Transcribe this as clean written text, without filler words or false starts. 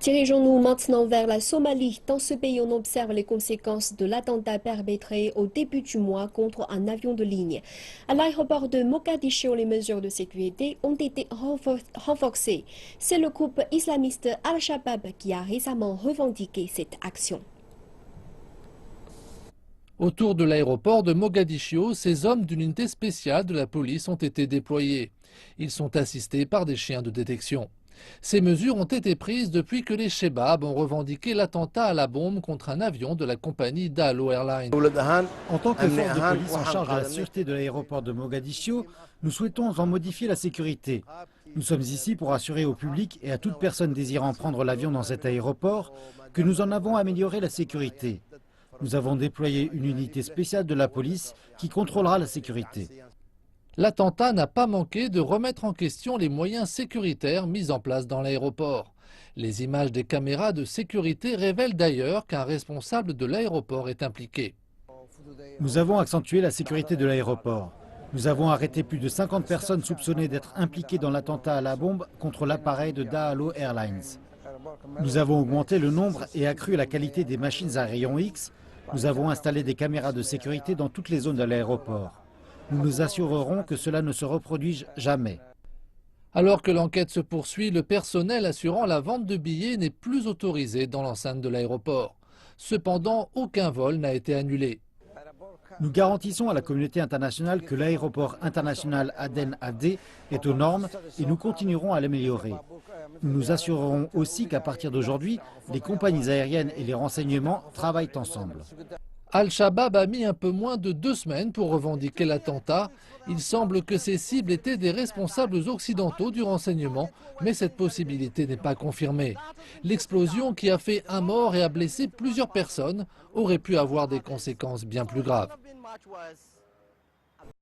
Dirigeons-nous maintenant vers la Somalie. Dans ce pays, on observe les conséquences de l'attentat perpétré au début du mois contre un avion de ligne. À l'aéroport de Mogadiscio, les mesures de sécurité ont été renforcées. C'est le groupe islamiste Al-Shabaab qui a récemment revendiqué cette action. Autour de l'aéroport de Mogadiscio, ces hommes d'une unité spéciale de la police ont été déployés. Ils sont assistés par des chiens de détection. Ces mesures ont été prises depuis que les Shebabs ont revendiqué l'attentat à la bombe contre un avion de la compagnie Dalo Airlines. En tant que force de police en charge de la sûreté de l'aéroport de Mogadiscio, nous souhaitons en modifier la sécurité. Nous sommes ici pour assurer au public et à toute personne désirant prendre l'avion dans cet aéroport que nous en avons amélioré la sécurité. Nous avons déployé une unité spéciale de la police qui contrôlera la sécurité. L'attentat n'a pas manqué de remettre en question les moyens sécuritaires mis en place dans l'aéroport. Les images des caméras de sécurité révèlent d'ailleurs qu'un responsable de l'aéroport est impliqué. Nous avons accentué la sécurité de l'aéroport. Nous avons arrêté plus de 50 personnes soupçonnées d'être impliquées dans l'attentat à la bombe contre l'appareil de Dalo Airlines. Nous avons augmenté le nombre et accru la qualité des machines à rayons X. Nous avons installé des caméras de sécurité dans toutes les zones de l'aéroport. Nous nous assurerons que cela ne se reproduise jamais. Alors que l'enquête se poursuit, le personnel assurant la vente de billets n'est plus autorisé dans l'enceinte de l'aéroport. Cependant, aucun vol n'a été annulé. Nous garantissons à la communauté internationale que l'aéroport international Aden Adé est aux normes et nous continuerons à l'améliorer. Nous nous assurerons aussi qu'à partir d'aujourd'hui, les compagnies aériennes et les renseignements travaillent ensemble. Al-Shabaab a mis un peu moins de 2 semaines pour revendiquer l'attentat. Il semble que ces cibles étaient des responsables occidentaux du renseignement, mais cette possibilité n'est pas confirmée. L'explosion qui a fait un mort et a blessé plusieurs personnes aurait pu avoir des conséquences bien plus graves.